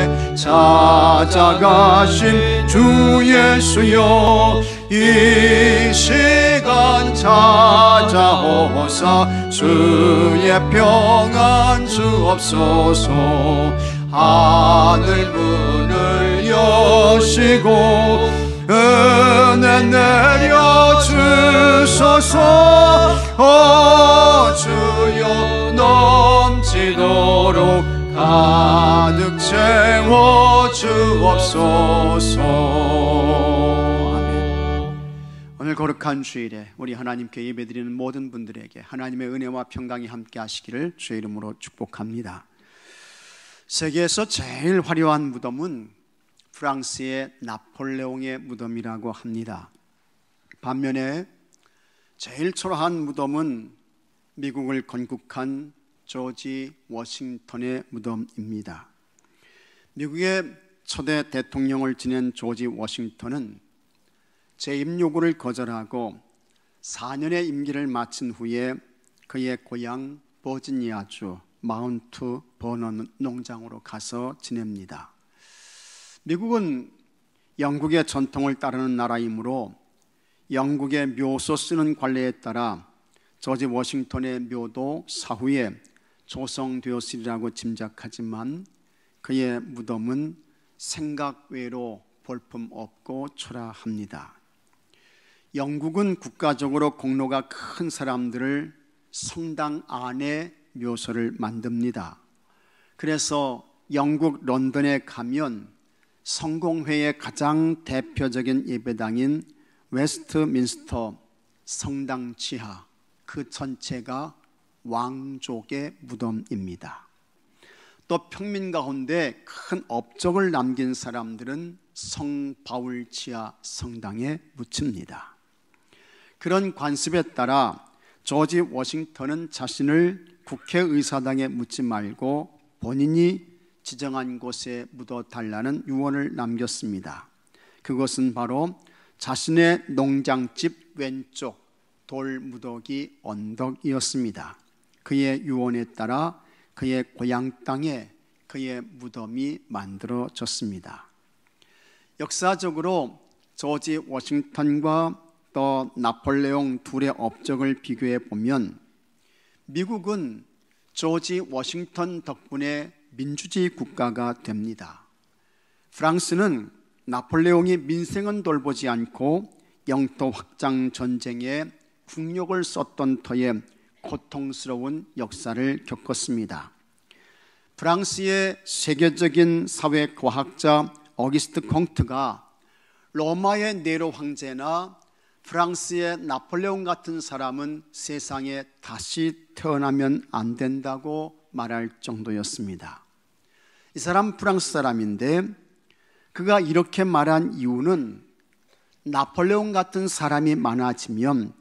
땅에 찾아가신 주 예수여, 이 시간 찾아오사 주의 평안 주옵소서. 하늘 문을 여시고 은혜 내려 주소서. 주여 넘치도록 가득 채워 주옵소서. 아멘. 오늘 거룩한 주일에 우리 하나님께 예배드리는 모든 분들에게 하나님의 은혜와 평강이 함께 하시기를 주의 이름으로 축복합니다. 세계에서 제일 화려한 무덤은 프랑스의 나폴레옹의 무덤이라고 합니다. 반면에 제일 초라한 무덤은 미국을 건국한 조지 워싱턴의 무덤입니다. 미국의 초대 대통령을 지낸 조지 워싱턴은 재임 요구를 거절하고 4년의 임기를 마친 후에 그의 고향 버지니아주 마운트 버넌 농장으로 가서 지냅니다. 미국은 영국의 전통을 따르는 나라이므로 영국의 묘소 쓰는 관례에 따라 조지 워싱턴의 묘도 사후에 조성되었으리라고 짐작하지만 그의 무덤은 생각 외로 볼품없고 초라합니다. 영국은 국가적으로 공로가 큰 사람들을 성당 안에 묘소를 만듭니다. 그래서 영국 런던에 가면 성공회의 가장 대표적인 예배당인 웨스트민스터 성당 지하, 그 전체가 왕족의 무덤입니다. 또 평민 가운데 큰 업적을 남긴 사람들은 성바울 지하 성당에 묻힙니다. 그런 관습에 따라 조지 워싱턴은 자신을 국회의사당에 묻지 말고 본인이 지정한 곳에 묻어달라는 유언을 남겼습니다. 그것은 바로 자신의 농장집 왼쪽 돌무더기 언덕이었습니다. 그의 유언에 따라 그의 고향 땅에 그의 무덤이 만들어졌습니다. 역사적으로 조지 워싱턴과 또 나폴레옹 둘의 업적을 비교해 보면 미국은 조지 워싱턴 덕분에 민주주의 국가가 됩니다. 프랑스는 나폴레옹이 민생은 돌보지 않고 영토 확장 전쟁에 국력을 썼던 터에 고통스러운 역사를 겪었습니다. 프랑스의 세계적인 사회과학자 어기스트 콩트가 로마의 네로 황제나 프랑스의 나폴레옹 같은 사람은 세상에 다시 태어나면 안 된다고 말할 정도였습니다. 이 사람 프랑스 사람인데 그가 이렇게 말한 이유는 나폴레옹 같은 사람이 많아지면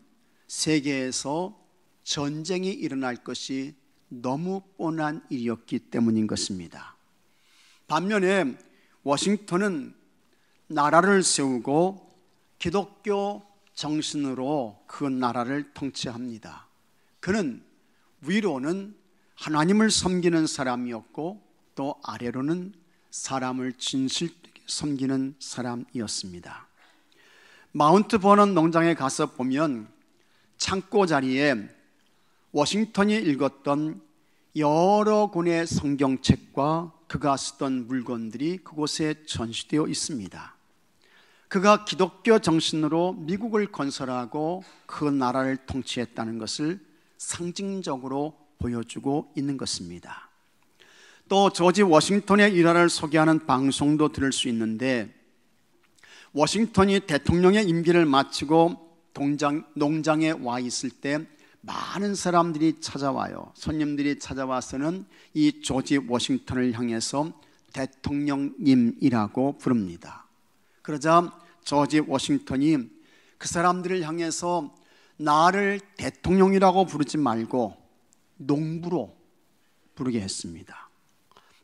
세계에서 전쟁이 일어날 것이 너무 뻔한 일이었기 때문인 것입니다. 반면에 워싱턴은 나라를 세우고 기독교 정신으로 그 나라를 통치합니다. 그는 위로는 하나님을 섬기는 사람이었고 또 아래로는 사람을 진실되게 섬기는 사람이었습니다. 마운트 버넌 농장에 가서 보면 창고 자리에 워싱턴이 읽었던 여러 권의 성경책과 그가 쓰던 물건들이 그곳에 전시되어 있습니다. 그가 기독교 정신으로 미국을 건설하고 그 나라를 통치했다는 것을 상징적으로 보여주고 있는 것입니다. 또 조지 워싱턴의 일화를 소개하는 방송도 들을 수 있는데 워싱턴이 대통령의 임기를 마치고 농장에 와 있을 때 많은 사람들이 찾아와요. 손님들이 찾아와서는 이 조지 워싱턴을 향해서 대통령님이라고 부릅니다. 그러자 조지 워싱턴이 그 사람들을 향해서 나를 대통령이라고 부르지 말고 농부로 부르게 했습니다.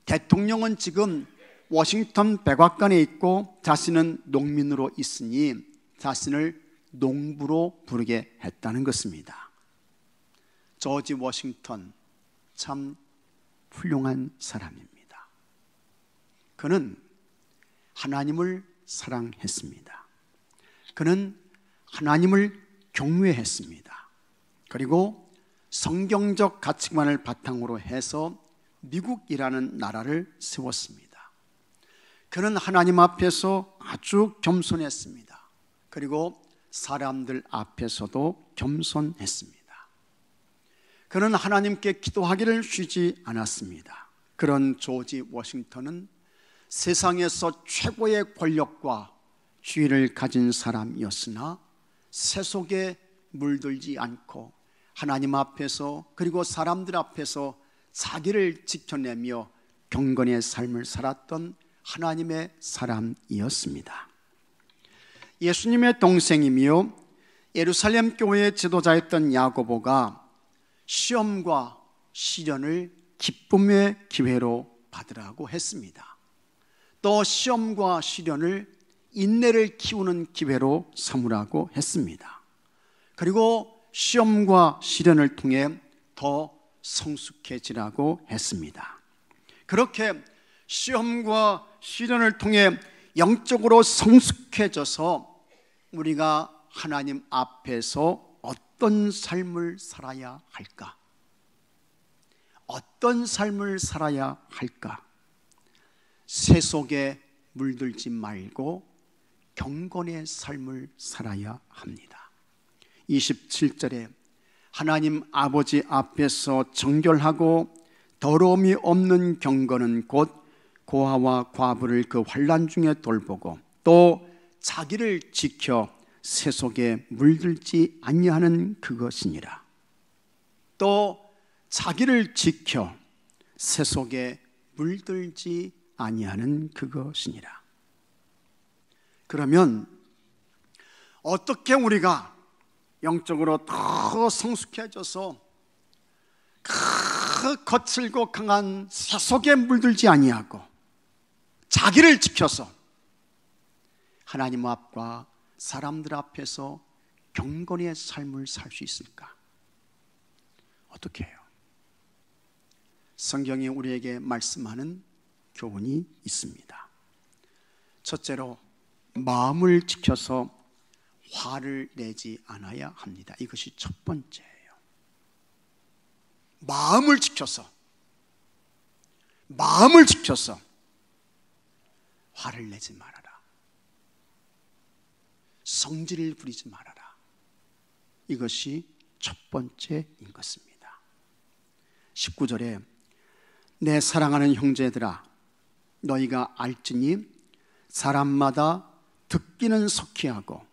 대통령은 지금 워싱턴 백악관에 있고 자신은 농민으로 있으니 자신을 농부로 부르게 했다는 것입니다. 조지 워싱턴 참 훌륭한 사람입니다. 그는 하나님을 사랑했습니다. 그는 하나님을 경외했습니다. 그리고 성경적 가치관을 바탕으로 해서 미국이라는 나라를 세웠습니다. 그는 하나님 앞에서 아주 겸손했습니다. 그리고 사람들 앞에서도 겸손했습니다. 그는 하나님께 기도하기를 쉬지 않았습니다. 그런 조지 워싱턴은 세상에서 최고의 권력과 지위를 가진 사람이었으나 세속에 물들지 않고 하나님 앞에서 그리고 사람들 앞에서 자기를 지켜내며 경건의 삶을 살았던 하나님의 사람이었습니다. 예수님의 동생이며 예루살렘 교회의 지도자였던 야고보가 시험과 시련을 기쁨의 기회로 받으라고 했습니다. 또 시험과 시련을 인내를 키우는 기회로 삼으라고 했습니다. 그리고 시험과 시련을 통해 더 성숙해지라고 했습니다. 그렇게 시험과 시련을 통해 영적으로 성숙해져서 우리가 하나님 앞에서 어떤 삶을 살아야 할까? 어떤 삶을 살아야 할까? 세속에 물들지 말고 경건의 삶을 살아야 합니다. 27절에 하나님 아버지 앞에서 정결하고 더러움이 없는 경건은 곧 고아와 과부를 그 환난 중에 돌보고 또 자기를 지켜 세속에 물들지 아니하는 그것이니라. 또 자기를 지켜 세속에 물들지 아니하는 그것이니라. 그러면 어떻게 우리가 영적으로 더 성숙해져서 그 거칠고 강한 세속에 물들지 아니하고 자기를 지켜서 하나님 앞과 사람들 앞에서 경건의 삶을 살 수 있을까? 어떻게 해요? 성경이 우리에게 말씀하는 교훈이 있습니다. 첫째로 마음을 지켜서 화를 내지 않아야 합니다. 이것이 첫 번째예요. 마음을 지켜서 화를 내지 말아라. 성질을 부리지 말아라. 이것이 첫 번째인 것입니다. 19절에 내 사랑하는 형제들아 너희가 알지니 사람마다 듣기는 석희하고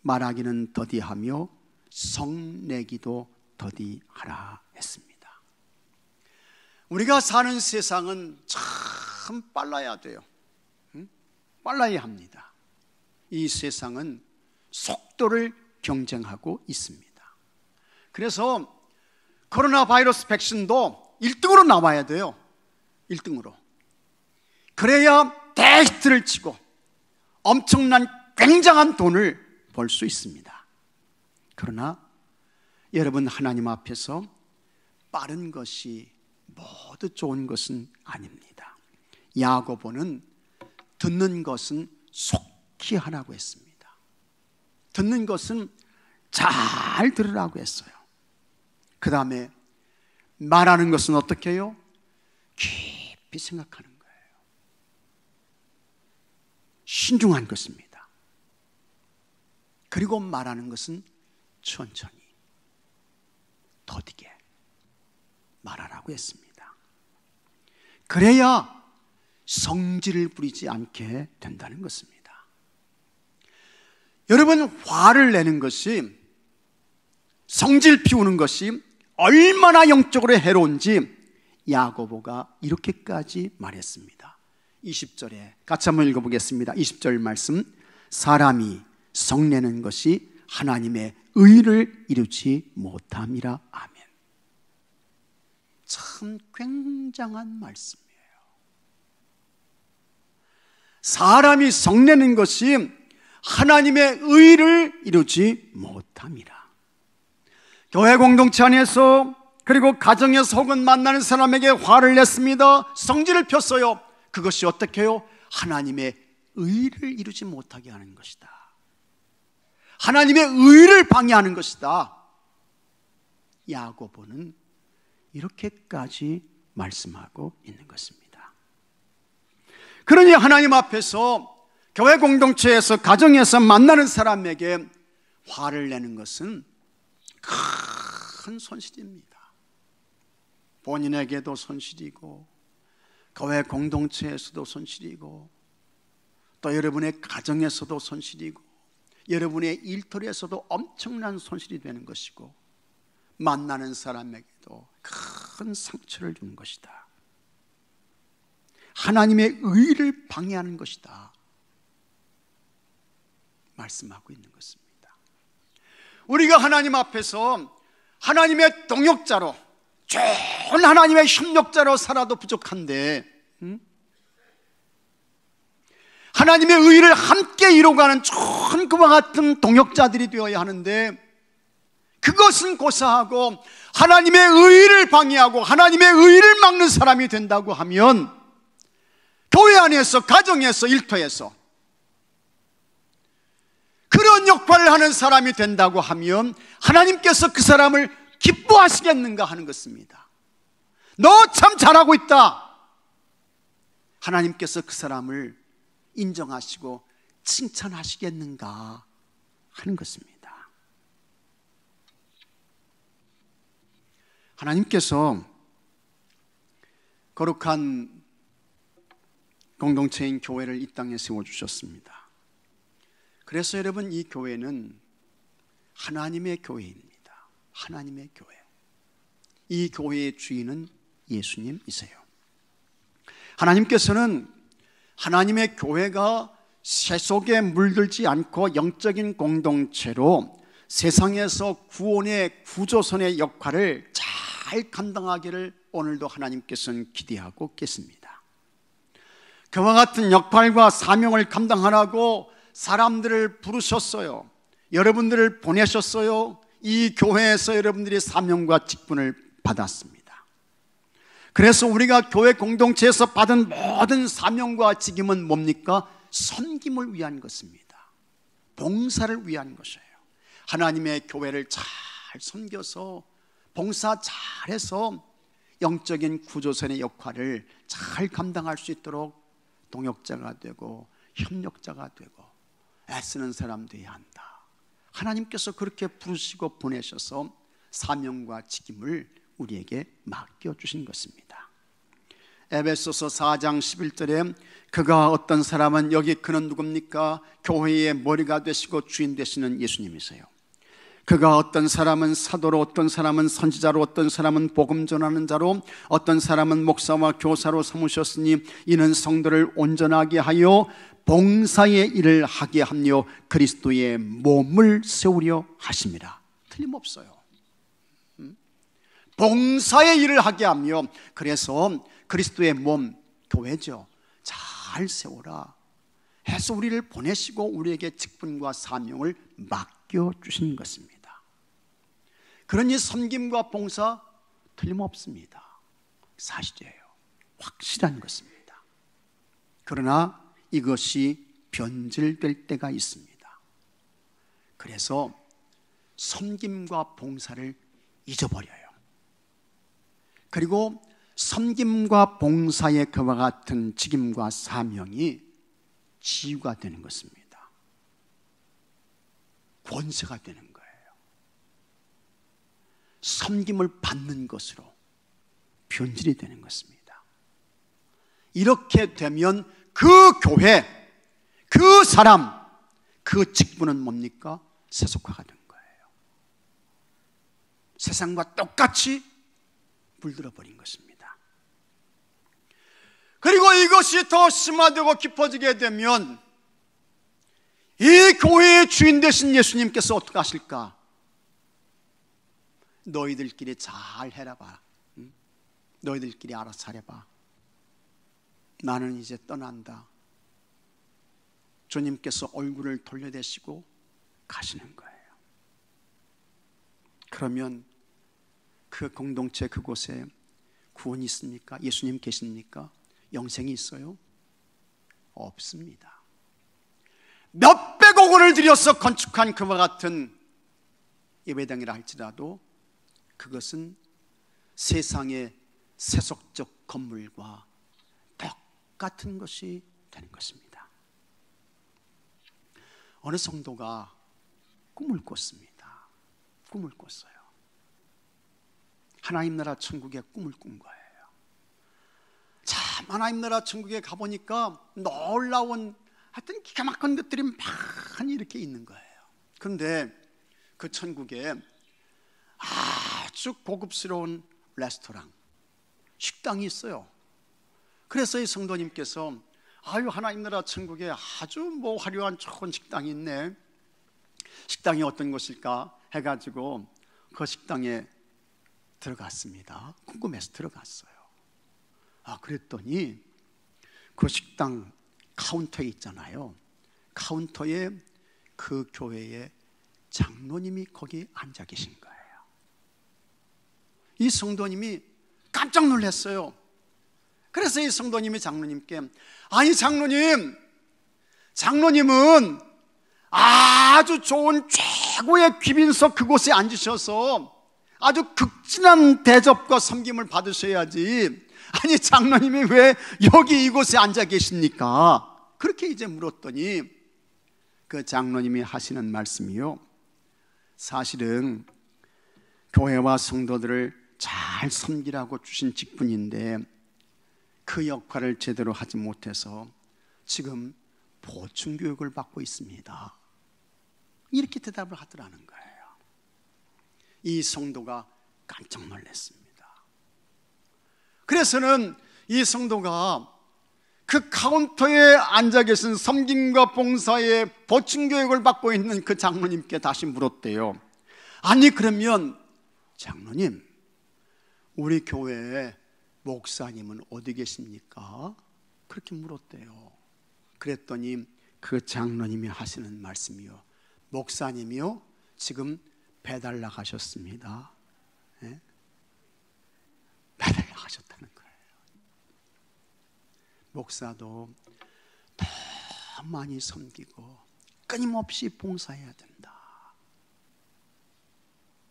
말하기는 더디하며 성내기도 더디하라 했습니다. 우리가 사는 세상은 참 빨라야 돼요. 빨라야 합니다. 이 세상은 속도를 경쟁하고 있습니다. 그래서 코로나 바이러스 백신도 1등으로 나와야 돼요. 1등으로. 그래야 대히트를 치고 엄청난 굉장한 돈을 벌 수 있습니다. 그러나 여러분, 하나님 앞에서 빠른 것이 모두 좋은 것은 아닙니다. 야고보는 듣는 것은 속히 하라고 했습니다. 듣는 것은 잘 들으라고 했어요. 그 다음에 말하는 것은 어떻게 해요? 깊이 생각하는 거예요. 신중한 것입니다. 그리고 말하는 것은 천천히 더디게 말하라고 했습니다. 그래야 성질을 부리지 않게 된다는 것입니다. 여러분, 화를 내는 것이, 성질 피우는 것이 얼마나 영적으로 해로운지 야고보가 이렇게까지 말했습니다. 20절에 같이 한번 읽어보겠습니다. 20절 말씀. 사람이 성내는 것이 하나님의 의를 이루지 못함이라. 아멘. 참 굉장한 말씀이에요. 사람이 성내는 것이 하나님의 의를 이루지 못함이라. 교회 공동체 안에서 그리고 가정에서 혹은 만나는 사람에게 화를 냈습니다. 성질을 폈어요. 그것이 어떻게 해요? 하나님의 의를 이루지 못하게 하는 것이다. 하나님의 의를 방해하는 것이다. 야고보는 이렇게까지 말씀하고 있는 것입니다. 그러니 하나님 앞에서 교회 공동체에서 가정에서 만나는 사람에게 화를 내는 것은 큰 손실입니다. 본인에게도 손실이고 교회 공동체에서도 손실이고 또 여러분의 가정에서도 손실이고 여러분의 일터에서도 엄청난 손실이 되는 것이고 만나는 사람에게도 큰 상처를 주는 것이다. 하나님의 의를 방해하는 것이다 말씀하고 있는 것입니다. 우리가 하나님 앞에서 하나님의 동역자로, 좋은 하나님의 협력자로 살아도 부족한데 하나님의 의를 함께 이루어가는 좋은 그와 같은 동역자들이 되어야 하는데 그것은 고사하고 하나님의 의를 방해하고 하나님의 의를 막는 사람이 된다고 하면 교회 안에서, 가정에서, 일터에서 그런 역할을 하는 사람이 된다고 하면 하나님께서 그 사람을 기뻐하시겠는가 하는 것입니다. 너 참 잘하고 있다. 하나님께서 그 사람을 인정하시고 칭찬하시겠는가 하는 것입니다. 하나님께서 거룩한 공동체인 교회를 이 땅에 세워주셨습니다. 그래서 여러분, 이 교회는 하나님의 교회입니다. 하나님의 교회. 이 교회의 주인은 예수님이세요. 하나님께서는 하나님의 교회가 세속에 물들지 않고 영적인 공동체로 세상에서 구원의 구조선의 역할을 잘 감당하기를 오늘도 하나님께서는 기대하고 계십니다. 그와 같은 역할과 사명을 감당하라고 사람들을 부르셨어요. 여러분들을 보내셨어요. 이 교회에서 여러분들이 사명과 직분을 받았습니다. 그래서 우리가 교회 공동체에서 받은 모든 사명과 직임은 뭡니까? 섬김을 위한 것입니다. 봉사를 위한 것이에요. 하나님의 교회를 잘 섬겨서 봉사 잘해서 영적인 구조선의 역할을 잘 감당할 수 있도록 동역자가 되고 협력자가 되고 애쓰는 사람 되어야 한다. 하나님께서 그렇게 부르시고 보내셔서 사명과 직임을 우리에게 맡겨주신 것입니다. 에베소서 4장 11절에 그가 어떤 사람은, 여기 그는 누굽니까? 교회의 머리가 되시고 주인 되시는 예수님이세요. 그가 어떤 사람은 사도로, 어떤 사람은 선지자로, 어떤 사람은 복음 전하는 자로, 어떤 사람은 목사와 교사로 삼으셨으니 이는 성도를 온전하게 하여 봉사의 일을 하게 하며 그리스도의 몸을 세우려 하심이라. 틀림없어요. 봉사의 일을 하게 하며, 그래서 그리스도의 몸, 교회죠, 잘 세우라 해서 우리를 보내시고 우리에게 직분과 사명을 맡겨주신 것입니다. 그러니 섬김과 봉사 틀림없습니다. 사실이에요. 확실한 것입니다. 그러나 이것이 변질될 때가 있습니다. 그래서 섬김과 봉사를 잊어버려요. 그리고 섬김과 봉사의 그와 같은 직임과 사명이 지위가 되는 것입니다. 권세가 되는 거예요. 섬김을 받는 것으로 변질이 되는 것입니다. 이렇게 되면 그 교회, 그 사람, 그 직분은 뭡니까? 세속화가 된 거예요. 세상과 똑같이 물들어 버린 것입니다. 그리고 이것이 더 심화되고 깊어지게 되면 이 교회의 주인 되신 예수님께서 어떻게 하실까? 너희들끼리 잘 해라봐. 너희들끼리 알아서 잘해봐. 나는 이제 떠난다. 주님께서 얼굴을 돌려대시고 가시는 거예요. 그러면 그 공동체, 그곳에 구원이 있습니까? 예수님 계십니까? 영생이 있어요? 없습니다. 몇백억 원을 들여서 건축한 그와 같은 예배당이라 할지라도 그것은 세상의 세속적 건물과 똑같은 것이 되는 것입니다. 어느 성도가 꿈을 꿨습니다. 꿈을 꿨어요. 하나님 나라 천국의 꿈을 꾼 거예요. 참 하나님 나라 천국에 가보니까 놀라운 하여튼 기가 막힌 것들이 많이 이렇게 있는 거예요. 그런데 그 천국에 아주 고급스러운 레스토랑, 식당이 있어요. 그래서 이 성도님께서 아유 하나님 나라 천국에 아주 화려한 좋은 식당이 있네. 식당이 어떤 곳일까 해가지고 그 식당에 들어갔습니다. 궁금해서 들어갔어요. 그랬더니 그 식당 카운터에 있잖아요. 카운터에 그 교회의 장로님이 거기 앉아 계신 거예요. 이 성도님이 깜짝 놀랐어요. 그래서 이 성도님이 장로님께 아니 장로님은 아주 좋은 최고의 귀빈석 그곳에 앉으셔서 아주 극진한 대접과 섬김을 받으셔야지 아니 장로님이 왜 여기 이곳에 앉아 계십니까? 그렇게 이제 물었더니 그 장로님이 하시는 말씀이요, 사실은 교회와 성도들을 잘 섬기라고 주신 직분인데 그 역할을 제대로 하지 못해서 지금 보충교육을 받고 있습니다. 이렇게 대답을 하더라는 거예요. 이 성도가 깜짝 놀랐습니다. 그래서는 이 성도가 그 카운터에 앉아 계신 섬김과 봉사의 보충교육을 받고 있는 그 장로님께 다시 물었대요. 아니 그러면 장로님, 우리 교회에 목사님은 어디 계십니까? 그렇게 물었대요. 그랬더니 그 장로님이 하시는 말씀이요, 목사님이요 지금 배달 나가셨습니다. 네? 배달 나가셨다는 거예요. 목사도 더 많이 섬기고 끊임없이 봉사해야 된다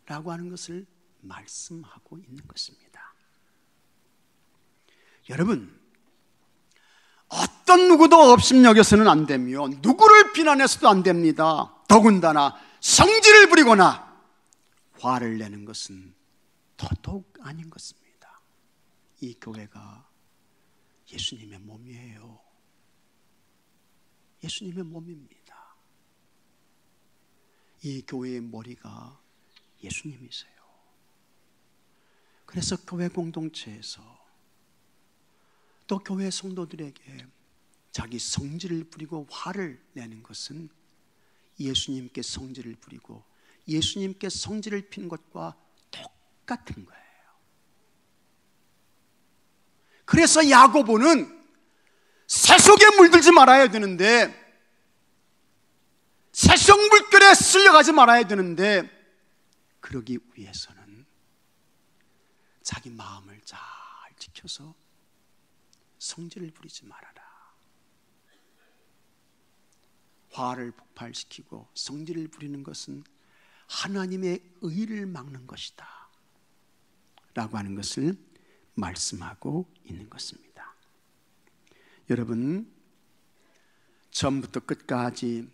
라고 하는 것을 말씀하고 있는 것입니다. 여러분, 어떤 누구도 업신여겨서는 안 되며 누구를 비난해서도 안 됩니다. 더군다나 성질을 부리거나 화를 내는 것은 더더욱 아닌 것입니다. 이 교회가 예수님의 몸이에요. 예수님의 몸입니다. 이 교회의 머리가 예수님이세요. 그래서 교회 공동체에서 또 교회 성도들에게 자기 성질을 부리고 화를 내는 것은 예수님께 성질을 부리고 예수님께 성질을 피는 것과 똑같은 거예요. 그래서 야고보는 세속에 물들지 말아야 되는데, 세속 물결에 쓸려가지 말아야 되는데, 그러기 위해서는 자기 마음을 잘 지켜서 성질을 부리지 말아라. 화를 폭발시키고 성질을 부리는 것은 하나님의 의를 막는 것이다 라고 하는 것을 말씀하고 있는 것입니다. 여러분, 처음부터 끝까지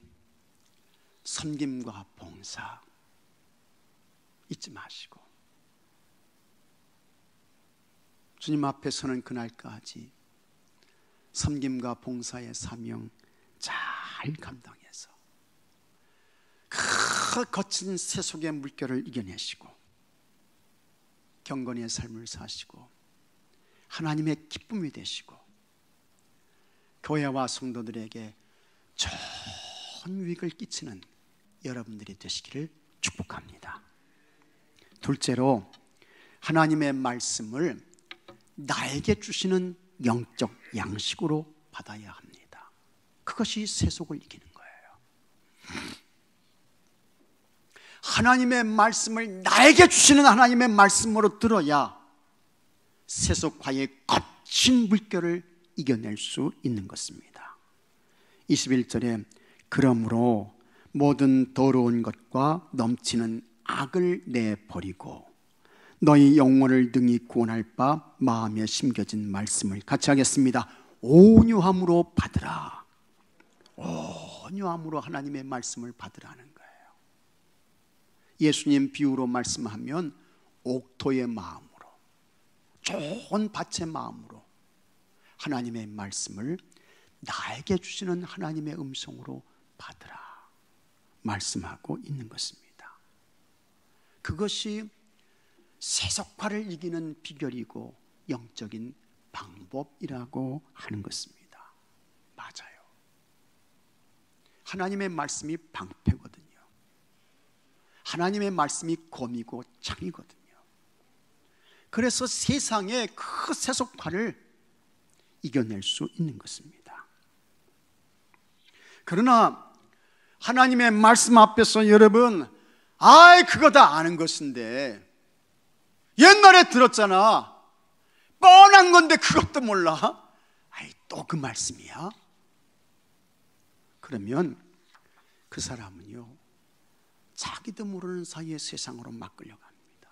섬김과 봉사 잊지 마시고 주님 앞에 서는 그날까지 섬김과 봉사의 사명 잘 감당해서 그 거친 세속의 물결을 이겨내시고 경건의 삶을 사시고 하나님의 기쁨이 되시고 교회와 성도들에게 좋은 유익을 끼치는 여러분들이 되시기를 축복합니다. 둘째로, 하나님의 말씀을 나에게 주시는 영적 양식으로 받아야 합니다. 그것이 세속을 이기는 거예요. 하나님의 말씀을 나에게 주시는 하나님의 말씀으로 들어야 세속과의 거친 물결을 이겨낼 수 있는 것입니다. 21절에 그러므로 모든 더러운 것과 넘치는 악을 내버리고 너희 영혼을 능히 구원할 바 마음에 심겨진 말씀을 같이 하겠습니다. 온유함으로 받으라. 온유함으로 하나님의 말씀을 받으라는 거예요. 예수님 비유로 말씀하면 옥토의 마음으로, 좋은 밭의 마음으로 하나님의 말씀을 나에게 주시는 하나님의 음성으로 받으라 말씀하고 있는 것입니다. 그것이 세속화를 이기는 비결이고 영적인 방법이라고 하는 것입니다. 맞아요. 하나님의 말씀이 방패거든요. 하나님의 말씀이 검이고 창이거든요. 그래서 세상의 그 세속화를 이겨낼 수 있는 것입니다. 그러나 하나님의 말씀 앞에서 여러분, 그거 다 아는 것인데 옛날에 들었잖아, 뻔한 건데 그것도 몰라? 또 그 말씀이야? 그러면 그 사람은요, 자기도 모르는 사이에 세상으로 막 끌려갑니다.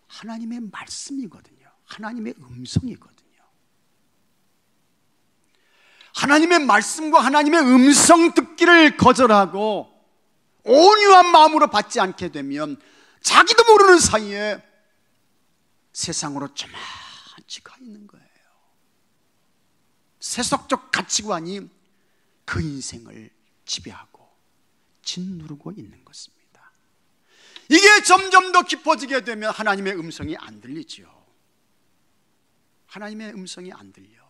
하나님의 말씀이거든요. 하나님의 음성이거든요. 하나님의 말씀과 하나님의 음성 듣기를 거절하고 온유한 마음으로 받지 않게 되면 자기도 모르는 사이에 세상으로 저만치 가 있는 거예요. 세속적 가치관이 그 인생을 지배하고 짓누르고 있는 것입니다. 이게 점점 더 깊어지게 되면 하나님의 음성이 안 들리지요. 하나님의 음성이 안 들려.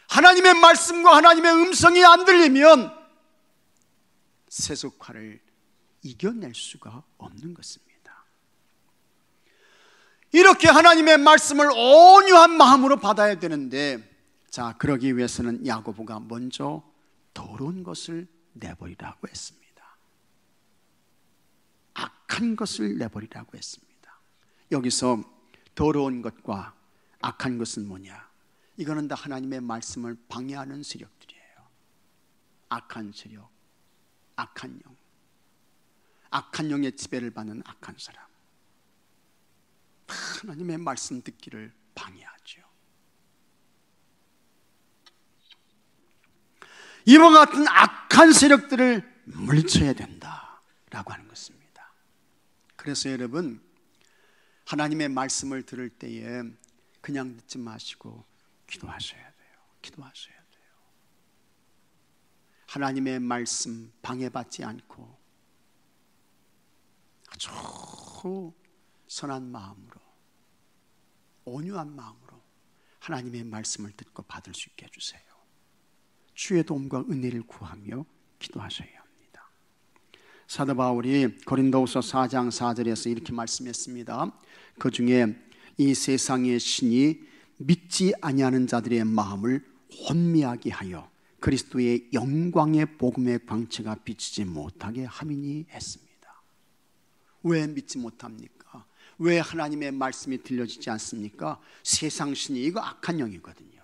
하나님의 말씀과 하나님의 음성이 안 들리면 세속화를 이겨낼 수가 없는 것입니다. 이렇게 하나님의 말씀을 온유한 마음으로 받아야 되는데, 자, 그러기 위해서는 야고보가 먼저 더러운 것을 내버리라고 했습니다. 악한 것을 내버리라고 했습니다. 여기서 더러운 것과 악한 것은 뭐냐? 이거는 다 하나님의 말씀을 방해하는 세력들이에요. 악한 세력, 악한 영, 악한 영의 지배를 받는 악한 사람, 하나님의 말씀 듣기를 방해하죠. 이와 같은 악한 세력들을 물리쳐야 된다라고 하는 것입니다. 그래서 여러분, 하나님의 말씀을 들을 때에 그냥 듣지 마시고 기도하셔야 돼요. 기도하셔야 돼요. 하나님의 말씀 방해받지 않고 아주 선한 마음으로, 온유한 마음으로 하나님의 말씀을 듣고 받을 수 있게 해주세요. 주의 도움과 은혜를 구하며 기도하셔야 합니다. 사도 바울이 고린도후서 4장 4절에서 이렇게 말씀했습니다. 그 중에 이 세상의 신이 믿지 아니하는 자들의 마음을 혼미하게 하여 그리스도의 영광의 복음의 광채가 비치지 못하게 함이니 했습니다. 왜 믿지 못합니까? 왜 하나님의 말씀이 들려지지 않습니까? 세상 신이, 이거 악한 영이거든요.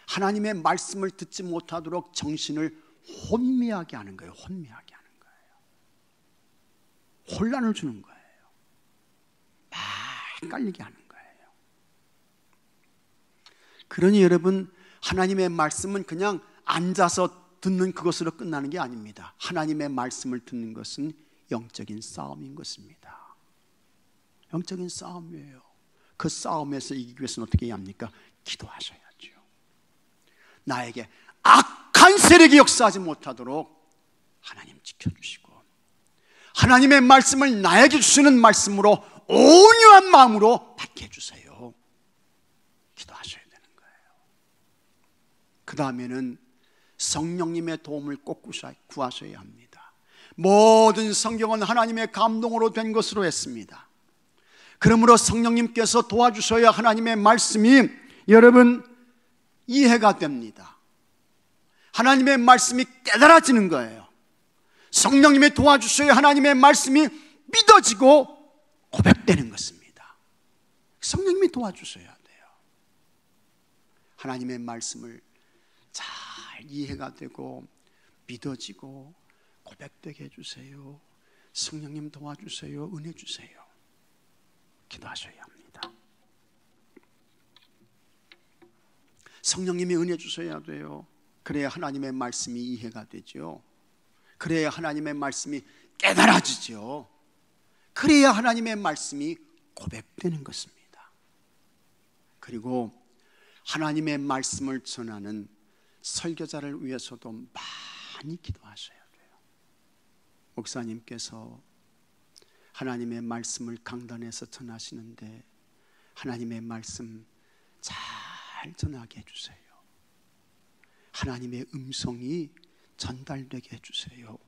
하나님의 말씀을 듣지 못하도록 정신을 혼미하게 하는 거예요. 혼미하게 하는 거예요. 혼란을 주는 거예요. 막 헷갈리게 하는 거예요. 그러니 여러분, 하나님의 말씀은 그냥 앉아서 듣는 그것으로 끝나는 게 아닙니다. 하나님의 말씀을 듣는 것은 영적인 싸움인 것입니다. 영적인 싸움이에요. 그 싸움에서 이기기 위해서는 어떻게 해야 합니까? 기도하셔야죠. 나에게 악한 세력이 역사하지 못하도록 하나님 지켜주시고, 하나님의 말씀을 나에게 주시는 말씀으로 온유한 마음으로 받게 해주세요. 기도하셔야 되는 거예요. 그 다음에는 성령님의 도움을 꼭 구하셔야 합니다. 모든 성경은 하나님의 감동으로 된 것으로 했습니다. 그러므로 성령님께서 도와주셔야 하나님의 말씀이 여러분 이해가 됩니다. 하나님의 말씀이 깨달아지는 거예요. 성령님이 도와주셔야 하나님의 말씀이 믿어지고 고백되는 것입니다. 성령님이 도와주셔야 돼요. 하나님의 말씀을 잘 이해가 되고 믿어지고 고백되게 해주세요. 성령님 도와주세요. 은혜 주세요. 기도하셔야 합니다. 성령님이 은혜 주셔야 돼요. 그래야 하나님의 말씀이 이해가 되죠. 그래야 하나님의 말씀이 깨달아지죠. 그래야 하나님의 말씀이 고백되는 것입니다. 그리고 하나님의 말씀을 전하는 설교자를 위해서도 많이 기도하셔야 돼요. 목사님께서 하나님의 말씀을 강단에서 전하시는데 하나님의 말씀 잘 전하게 해주세요. 하나님의 음성이 전달되게 해주세요.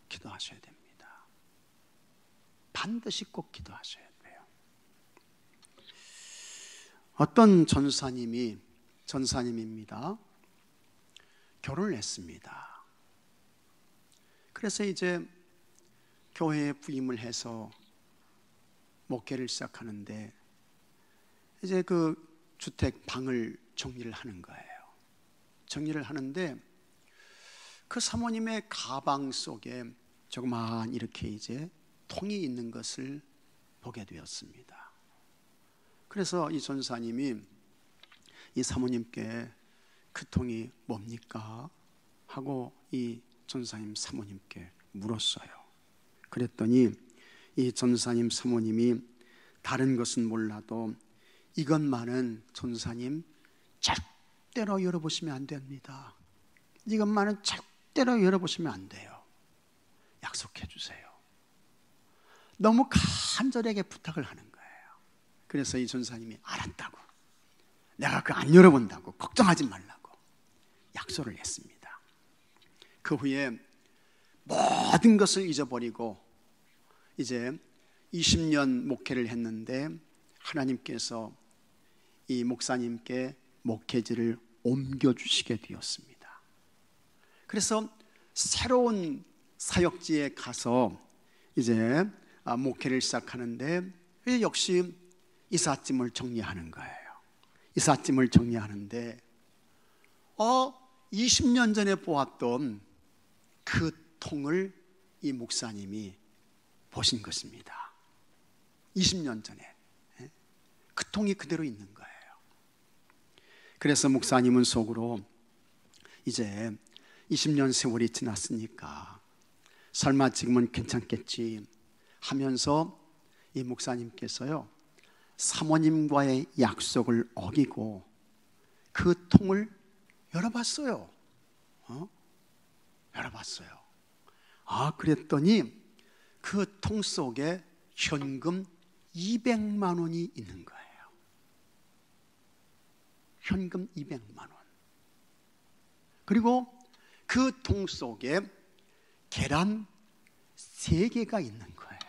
기도하셔야 됩니다. 반드시 꼭 기도하셔야 돼요. 어떤 전사님입니다. 결혼을 했습니다. 그래서 이제 교회에 부임을 해서 목회를 시작하는데 이제 그 주택 방을 정리를 하는 거예요. 정리를 하는데 그 사모님의 가방 속에 조그만 이렇게 이제 통이 있는 것을 보게 되었습니다. 그래서 이 전사님이 이 사모님께 그 통이 뭡니까? 하고 이 전사님 사모님께 물었어요. 그랬더니 이 전사님 사모님이 다른 것은 몰라도 이것만은 전사님 절대로 열어보시면 안 됩니다. 이것만은 절대로 열어보시면 안 돼요. 약속해 주세요. 너무 간절하게 부탁을 하는 거예요. 그래서 이 전사님이 알았다고, 내가 그거 안 열어본다고, 걱정하지 말라고 약속을 했습니다. 그 후에 모든 것을 잊어버리고 이제 20년 목회를 했는데 하나님께서 이 목사님께 목회지를 옮겨주시게 되었습니다. 그래서 새로운 사역지에 가서 이제 목회를 시작하는데 역시 이삿짐을 정리하는 거예요. 이삿짐을 정리하는데 20년 전에 보았던 그 통을 이 목사님이 보신 것입니다. 20년 전에 그 통이 그대로 있는 거예요. 그래서 목사님은 속으로 이제 20년 세월이 지났으니까 설마 지금은 괜찮겠지 하면서 이 목사님께서요 사모님과의 약속을 어기고 그 통을 열어봤어요. 열어봤어요. 그랬더니 그 통 속에 현금 200만 원이 있는 거예요. 현금 200만 원. 그리고 그 통 속에 계란 3개가 있는 거예요.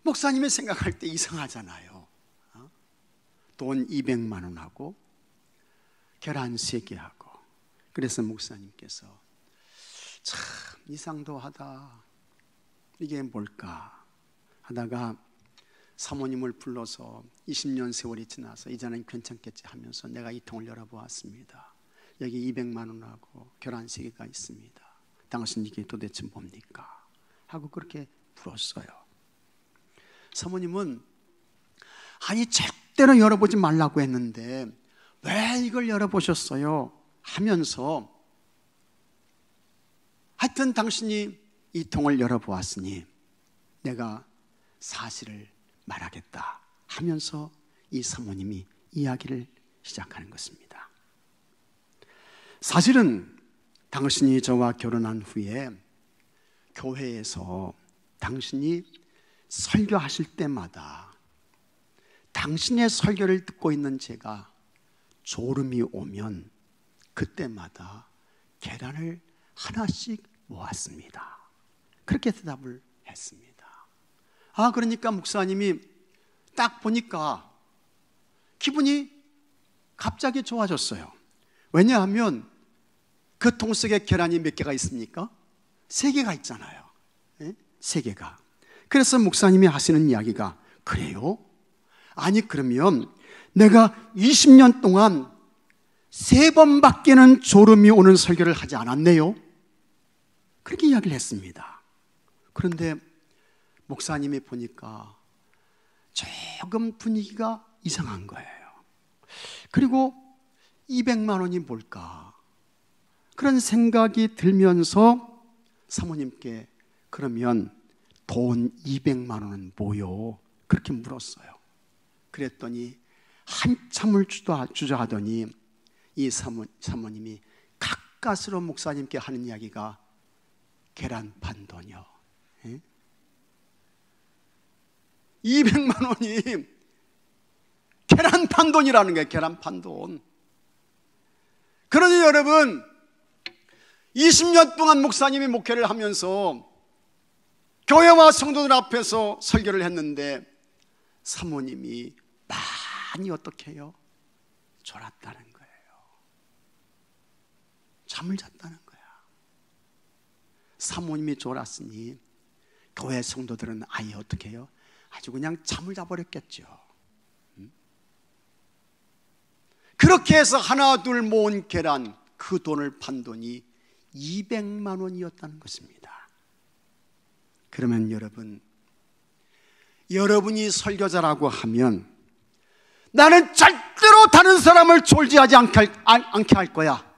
목사님이 생각할 때 이상하잖아요. 돈 200만 원하고 계란 3개하고. 그래서 목사님께서 참 이상도하다, 이게 뭘까 하다가 사모님을 불러서 20년 세월이 지나서 이제는 괜찮겠지 하면서 내가 이 통을 열어보았습니다. 여기 200만 원하고 계란 3개가 있습니다. 당신 이게 도대체 뭡니까? 하고 그렇게 물었어요. 사모님은 아니 절대로 열어보지 말라고 했는데 왜 이걸 열어보셨어요? 하면서 하여튼 당신이 이 통을 열어보았으니 내가 사실을 말하겠다 하면서 이 사모님이 이야기를 시작하는 것입니다. 사실은 당신이 저와 결혼한 후에 교회에서 당신이 설교하실 때마다 당신의 설교를 듣고 있는 제가 졸음이 오면 그때마다 계란을 하나씩 모았습니다. 그렇게 대답을 했습니다. 그러니까 목사님이 딱 보니까 기분이 갑자기 좋아졌어요. 왜냐하면 그 통 속에 계란이 몇 개가 있습니까? 3개가 있잖아요. 3개가. 그래서 목사님이 하시는 이야기가 그래요? 아니 그러면 내가 20년 동안 3번밖에는 졸음이 오는 설교를 하지 않았네요. 그렇게 이야기를 했습니다. 그런데 목사님이 보니까 조금 분위기가 이상한 거예요. 그리고 200만 원이 뭘까? 그런 생각이 들면서 사모님께 그러면 돈 200만 원은 뭐요? 그렇게 물었어요. 그랬더니 한참을 주저하더니 이 사모님이 가까스로 목사님께 하는 이야기가 계란판돈이요. 200만 원이 계란판돈이라는 거예요. 계란판돈. 그러니 여러분, 20년 동안 목사님이 목회를 하면서 교회와 성도들 앞에서 설교를 했는데 사모님이 많이 어떻게 해요? 졸았다는 거예요. 잠을 잤다는 거야. 사모님이 졸았으니 교회 성도들은 아예 어떻게 해요? 아주 그냥 잠을 자버렸겠죠. 그렇게 해서 하나 둘 모은 계란, 그 돈을 판 돈이 200만 원이었다는 것입니다. 그러면 여러분이 설교자라고 하면 나는 절대로 다른 사람을 졸지하지 않게 할 거야.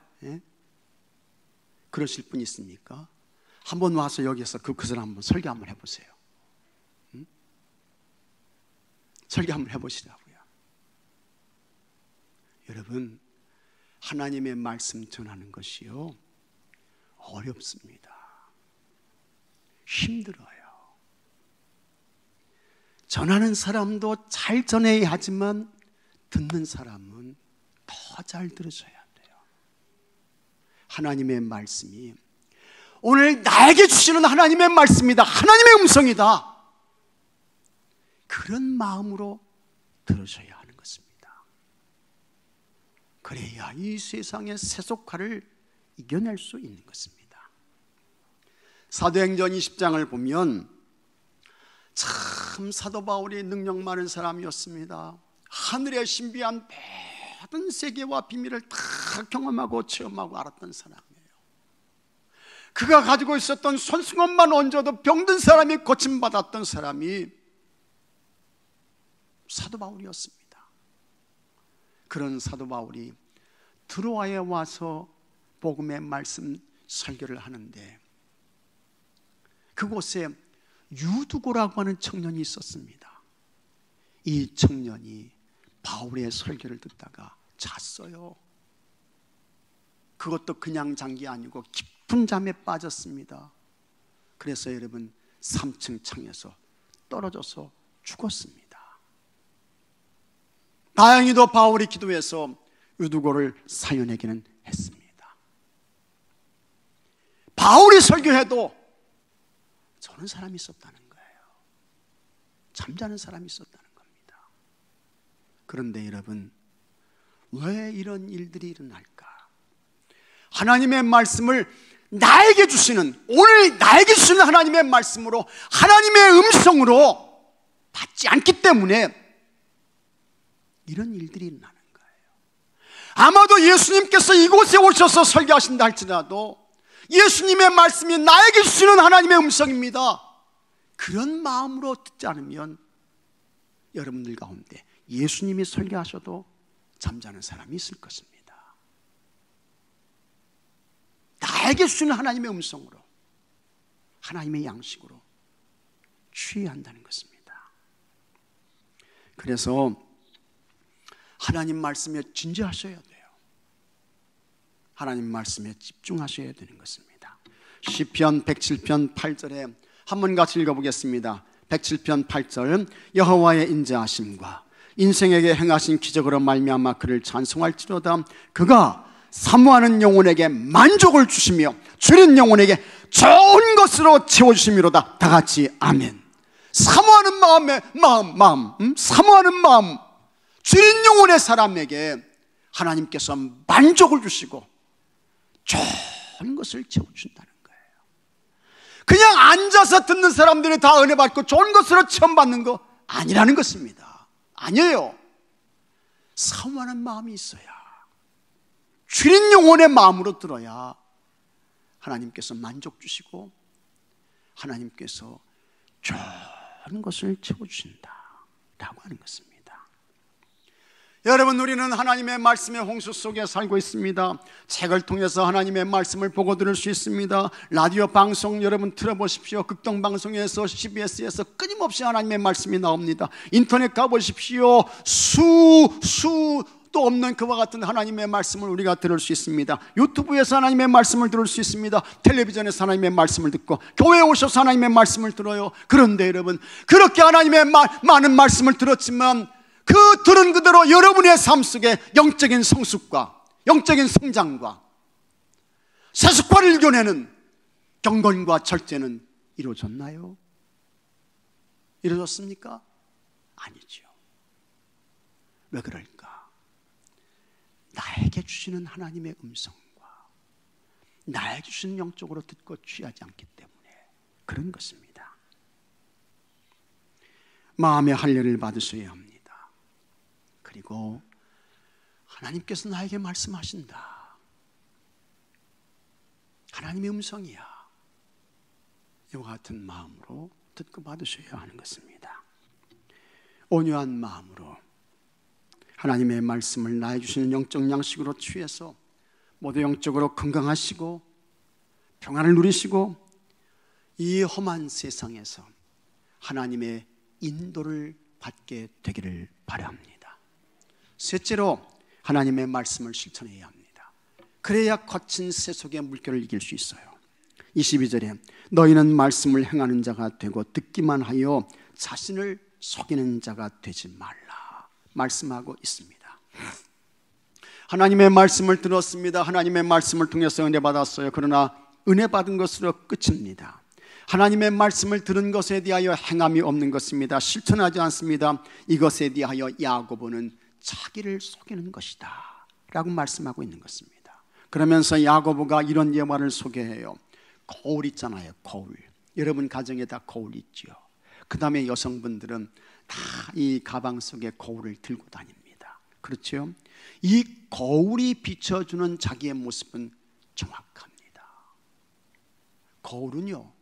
그러실 분 있습니까? 한번 와서 여기서 그 사람 한번 설교 한번 해보세요. 설교 한번 해보시라고요. 여러분, 하나님의 말씀 전하는 것이요, 어렵습니다. 힘들어요. 전하는 사람도 잘 전해야 하지만 듣는 사람은 더 잘 들으셔야 돼요. 하나님의 말씀이 오늘 나에게 주시는 하나님의 말씀이다, 하나님의 음성이다, 그런 마음으로 들으셔야 하는 것입니다. 그래야 이 세상의 세속화를 이겨낼 수 있는 것입니다. 사도행전 20장을 보면 참 사도 바울이 능력 많은 사람이었습니다. 하늘의 신비한 모든 세계와 비밀을 다 경험하고 체험하고 알았던 사람이에요. 그가 가지고 있었던 손수건만 얹어도 병든 사람이 고침받았던 사람이 사도 바울이었습니다. 그런 사도 바울이 드로아에 와서 복음의 말씀 설교를 하는데 그곳에 유두고라고 하는 청년이 있었습니다. 이 청년이 바울의 설교를 듣다가 잤어요. 그것도 그냥 잔 게 아니고 깊은 잠에 빠졌습니다. 그래서 여러분 3층 창에서 떨어져서 죽었습니다. 다행히도 바울이 기도해서 유두고를 살려내기는 했습니다. 바울이 설교해도 저는 사람이 있었다는 거예요. 잠자는 사람이 있었다는 겁니다. 그런데 여러분, 왜 이런 일들이 일어날까? 하나님의 말씀을 나에게 주시는, 오늘 나에게 주시는 하나님의 말씀으로, 하나님의 음성으로 받지 않기 때문에 이런 일들이 일어나는 거예요. 아마도 예수님께서 이곳에 오셔서 설교하신다 할지라도 예수님의 말씀이 나에게 주시는 하나님의 음성입니다, 그런 마음으로 듣지 않으면 여러분들 가운데 예수님이 설교하셔도 잠자는 사람이 있을 것입니다. 나에게 주시는 하나님의 음성으로, 하나님의 양식으로 취해야 한다는 것입니다. 그래서 하나님 말씀에 진지하셔야 돼요. 하나님 말씀에 집중하셔야 되는 것입니다. 시편 107편 8절에 한번 같이 읽어보겠습니다. 107편 8절, 여호와의 인자하심과 인생에게 행하신 기적으로 말미암아 그를 찬송할지로다. 그가 사모하는 영혼에게 만족을 주시며 줄인 영혼에게 좋은 것으로 채워주심이로다. 다 같이 아멘. 사모하는 마음, 사모하는 마음, 줄인 영혼의 사람에게 하나님께서 만족을 주시고 좋은 것을 채워준다는 거예요. 그냥 앉아서 듣는 사람들이 다 은혜 받고 좋은 것으로 체험받는 거 아니라는 것입니다. 아니에요. 사모하는 마음이 있어야, 주인 영혼의 마음으로 들어야 하나님께서 만족 주시고 하나님께서 좋은 것을 채워주신다 라고 하는 것입니다. 여러분, 우리는 하나님의 말씀의 홍수 속에 살고 있습니다. 책을 통해서 하나님의 말씀을 보고 들을 수 있습니다. 라디오 방송 여러분 들어보십시오. 극동방송에서 CBS에서 끊임없이 하나님의 말씀이 나옵니다. 인터넷 가보십시오. 수도 없는 그와 같은 하나님의 말씀을 우리가 들을 수 있습니다. 유튜브에서 하나님의 말씀을 들을 수 있습니다. 텔레비전에서 하나님의 말씀을 듣고 교회에 오셔서 하나님의 말씀을 들어요. 그런데 여러분, 그렇게 하나님의 많은 말씀을 들었지만 그 들은 그대로 여러분의 삶 속에 영적인 성숙과 영적인 성장과 세속화를 이겨내는 경건과 절제는 이루어졌나요? 이루어졌습니까? 아니죠. 왜 그럴까? 나에게 주시는 하나님의 음성과 나에게 주시는 영적으로 듣고 취하지 않기 때문에 그런 것입니다. 마음의 할례를 받으셔야 합니다. 그리고 하나님께서 나에게 말씀하신다, 하나님의 음성이야, 이와 같은 마음으로 듣고 받으셔야 하는 것입니다. 온유한 마음으로 하나님의 말씀을 나에 주시는 영적 양식으로 취해서 모두 영적으로 건강하시고 평안을 누리시고 이 험한 세상에서 하나님의 인도를 받게 되기를 바랍니다. 셋째로, 하나님의 말씀을 실천해야 합니다. 그래야 거친 세속의 물결을 이길 수 있어요. 22절에 너희는 말씀을 행하는 자가 되고 듣기만 하여 자신을 속이는 자가 되지 말라 말씀하고 있습니다. 하나님의 말씀을 들었습니다. 하나님의 말씀을 통해서 은혜 받았어요. 그러나 은혜 받은 것으로 끝입니다. 하나님의 말씀을 들은 것에 대하여 행함이 없는 것입니다. 실천하지 않습니다. 이것에 대하여 야고보는 자기를 속이는 것이다 라고 말씀하고 있는 것입니다. 그러면서 야고보가 이런 예화를 소개해요. 거울 있잖아요. 거울. 여러분 가정에 다 거울 있죠. 그 다음에 여성분들은 다 이 가방 속에 거울을 들고 다닙니다. 그렇죠? 이 거울이 비춰주는 자기의 모습은 정확합니다. 거울은요,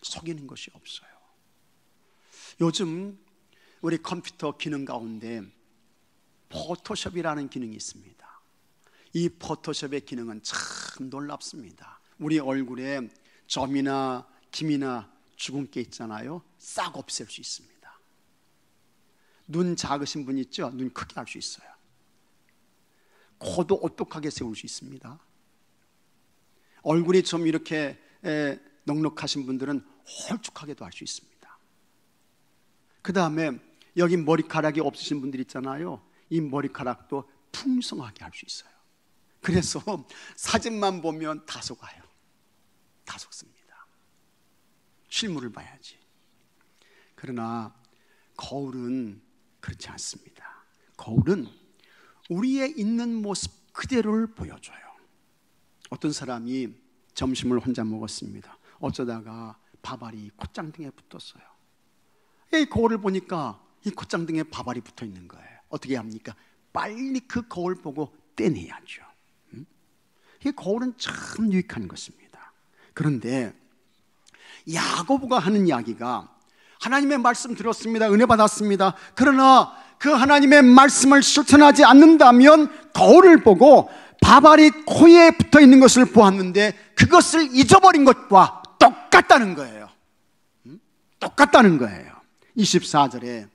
속이는 것이 없어요. 요즘 우리 컴퓨터 기능 가운데 포토샵이라는 기능이 있습니다. 이 포토샵의 기능은 참 놀랍습니다. 우리 얼굴에 점이나 김이나 주근깨 있잖아요. 싹 없앨 수 있습니다. 눈 작으신 분 있죠? 눈 크게 할 수 있어요. 코도 오똑하게 세울 수 있습니다. 얼굴이 좀 이렇게 넉넉하신 분들은 홀쭉하게도 할 수 있습니다. 그 다음에 여기 머리카락이 없으신 분들 있잖아요. 이 머리카락도 풍성하게 할 수 있어요. 그래서 사진만 보면 다 속아요. 다 속습니다. 실물을 봐야지. 그러나 거울은 그렇지 않습니다. 거울은 우리의 있는 모습 그대로를 보여줘요. 어떤 사람이 점심을 혼자 먹었습니다. 어쩌다가 밥알이 콧장등에 붙었어요. 이 거울을 보니까 이 콧장등에 밥알이 붙어 있는 거예요. 어떻게 합니까? 빨리 그 거울 보고 떼내야죠. 이 거울은 참 유익한 것입니다. 그런데 야고보가 하는 이야기가 하나님의 말씀 들었습니다. 은혜 받았습니다. 그러나 그 하나님의 말씀을 실천하지 않는다면 거울을 보고 밥알이 코에 붙어 있는 것을 보았는데 그것을 잊어버린 것과 똑같다는 거예요. 똑같다는 거예요. 24절에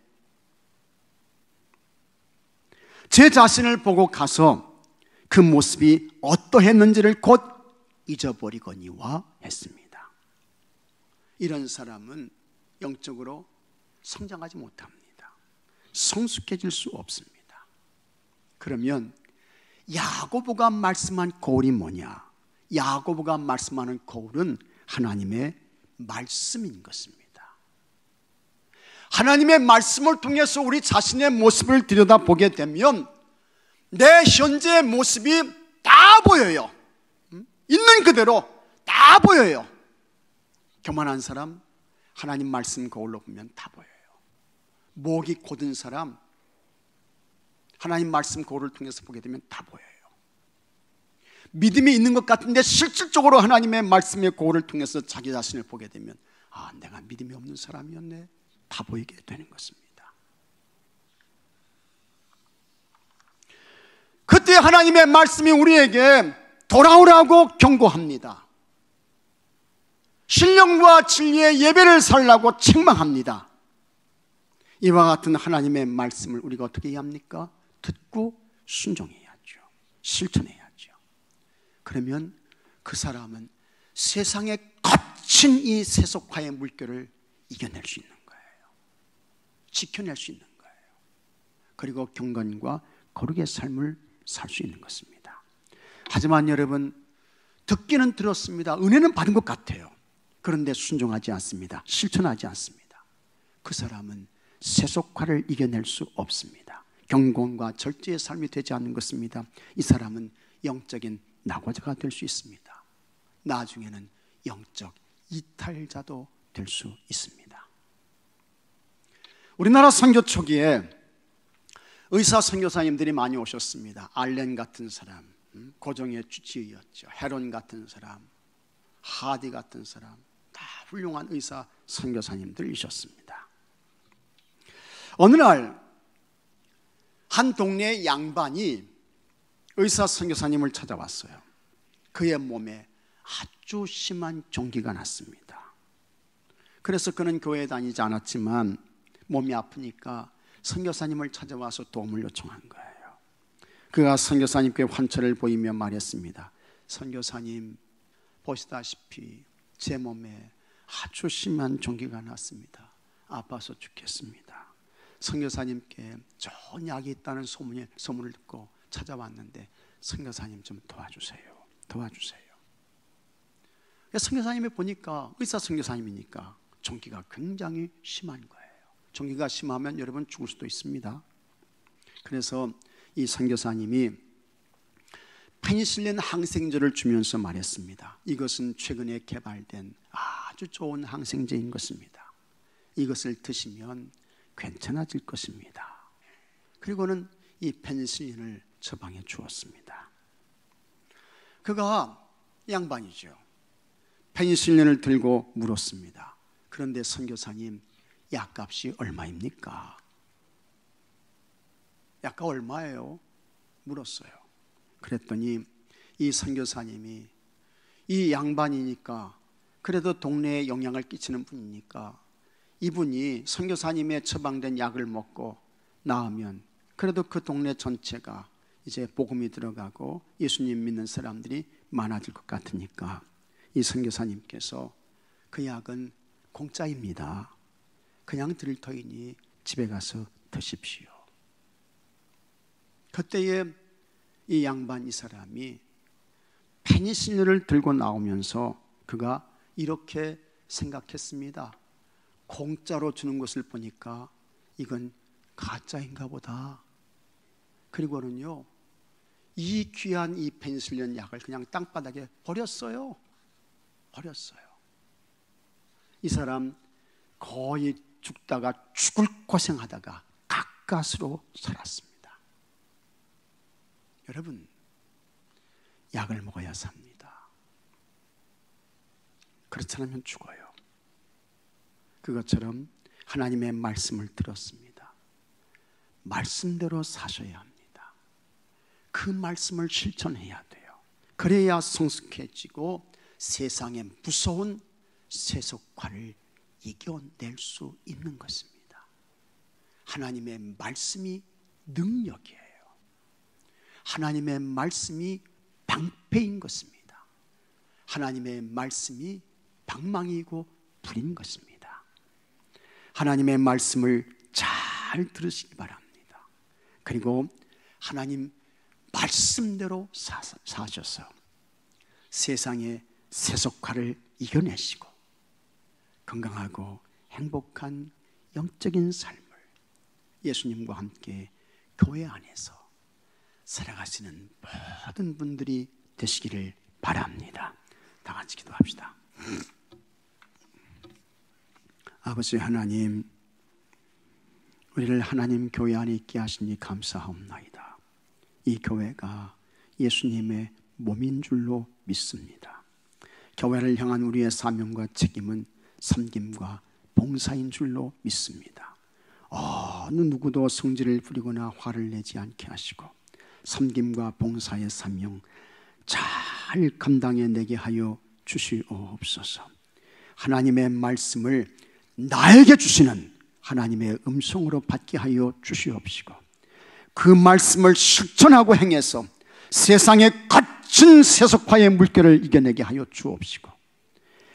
제 자신을 보고 가서 그 모습이 어떠했는지를 곧 잊어버리거니와 했습니다. 이런 사람은 영적으로 성장하지 못합니다. 성숙해질 수 없습니다. 그러면 야고보가 말씀한 거울이 뭐냐? 야고보가 말씀하는 거울은 하나님의 말씀인 것입니다. 하나님의 말씀을 통해서 우리 자신의 모습을 들여다보게 되면 내 현재의 모습이 다 보여요. 있는 그대로 다 보여요. 교만한 사람 하나님 말씀 거울로 보면 다 보여요. 목이 곧은 사람, 하나님 말씀 거울을 통해서 보게 되면 다 보여요. 믿음이 있는 것 같은데 실질적으로 하나님의 말씀의 거울을 통해서 자기 자신을 보게 되면 아, 내가 믿음이 없는 사람이었네, 다 보이게 되는 것입니다. 그때 하나님의 말씀이 우리에게 돌아오라고 경고합니다. 신령과 진리의 예배를 살라고 책망합니다. 이와 같은 하나님의 말씀을 우리가 어떻게 해야 합니까? 듣고 순종해야죠. 실천해야죠. 그러면 그 사람은 세상에 거친 이 세속화의 물결을 이겨낼 수 있는 거예요. 지켜낼 수 있는 거예요. 그리고 경건과 거룩의 삶을 살 수 있는 것입니다. 하지만 여러분, 듣기는 들었습니다. 은혜는 받은 것 같아요. 그런데 순종하지 않습니다. 실천하지 않습니다. 그 사람은 세속화를 이겨낼 수 없습니다. 경건과 절제의 삶이 되지 않는 것입니다. 이 사람은 영적인 낙오자가 될 수 있습니다. 나중에는 영적 이탈자도 될 수 있습니다. 우리나라 선교 초기에 의사 선교사님들이 많이 오셨습니다. 알렌 같은 사람, 고종의 주치의였죠. 헤론 같은 사람, 하디 같은 사람, 다 훌륭한 의사 선교사님들이셨습니다. 어느 날 한 동네의 양반이 의사 선교사님을 찾아왔어요. 그의 몸에 아주 심한 종기가 났습니다. 그래서 그는 교회에 다니지 않았지만 몸이 아프니까 선교사님을 찾아와서 도움을 요청한 거예요. 그가 선교사님께 환처를 보이며 말했습니다. 선교사님, 보시다시피 제 몸에 아주 심한 종기가 났습니다. 아파서 죽겠습니다. 선교사님께 좋은 약이 있다는 소문을 듣고 찾아왔는데 선교사님 좀 도와주세요. 선교사님이 보니까 의사 선교사님이니까 종기가 굉장히 심한 거예요. 종기가 심하면 여러분 죽을 수도 있습니다. 그래서 이 선교사님이 페니실린 항생제를 주면서 말했습니다. 이것은 최근에 개발된 아주 좋은 항생제인 것입니다. 이것을 드시면 괜찮아질 것입니다. 그리고는 이 페니실린을 처방해 주었습니다. 그가 양반이죠. 페니실린을 들고 물었습니다. 그런데 선교사님, 약값이 얼마입니까? 약값 얼마예요? 물었어요. 그랬더니 이 선교사님이 이 양반이니까 그래도 동네에 영향을 끼치는 분이니까 이분이 선교사님의 처방된 약을 먹고 나으면 그래도 그 동네 전체가 이제 복음이 들어가고 예수님 믿는 사람들이 많아질 것 같으니까 이 선교사님께서 그 약은 공짜입니다. 그냥 드릴 터이니 집에 가서 드십시오. 그때에 이 양반, 이 사람이 페니실린을 들고 나오면서 그가 이렇게 생각했습니다. 공짜로 주는 것을 보니까 이건 가짜인가 보다. 그리고는요, 이 귀한 이 페니실린 약을 그냥 땅바닥에 버렸어요. 이 사람 거의 죽다가 죽을 고생하다가 가까스로 살았습니다. 여러분, 약을 먹어야 삽니다. 그렇지 않으면 죽어요. 그것처럼 하나님의 말씀을 들었습니다. 말씀대로 사셔야 합니다. 그 말씀을 실천해야 돼요. 그래야 성숙해지고 세상의 무서운 세속화를 이겨낼 수 있는 것입니다. 하나님의 말씀이 능력이에요. 하나님의 말씀이 방패인 것입니다. 하나님의 말씀이 방망이고 불인 것입니다. 하나님의 말씀을 잘 들으시기 바랍니다. 그리고 하나님 말씀대로 사셔서 세상의 세속화를 이겨내시고 건강하고 행복한 영적인 삶을 예수님과 함께 교회 안에서 살아가시는 모든 분들이 되시기를 바랍니다. 다 같이 기도합시다. 아버지 하나님, 우리를 하나님 교회 안에 있게 하시니 감사하옵나이다. 이 교회가 예수님의 몸인 줄로 믿습니다. 교회를 향한 우리의 사명과 책임은 섬김과 봉사인 줄로 믿습니다. 어느 누구도 성질을 부리거나 화를 내지 않게 하시고 섬김과 봉사의 사명 잘 감당해내게 하여 주시옵소서. 하나님의 말씀을 나에게 주시는 하나님의 음성으로 받게 하여 주시옵시고, 그 말씀을 실천하고 행해서 세상의 거친 세속화의 물결을 이겨내게 하여 주옵시고,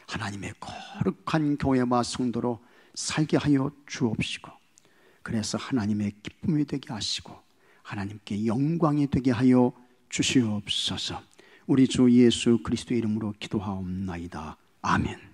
하나님의 거룩한 교회와 성도로 살게 하여 주옵시고, 그래서 하나님의 기쁨이 되게 하시고 하나님께 영광이 되게 하여 주시옵소서. 우리 주 예수 그리스도의 이름으로 기도하옵나이다. 아멘.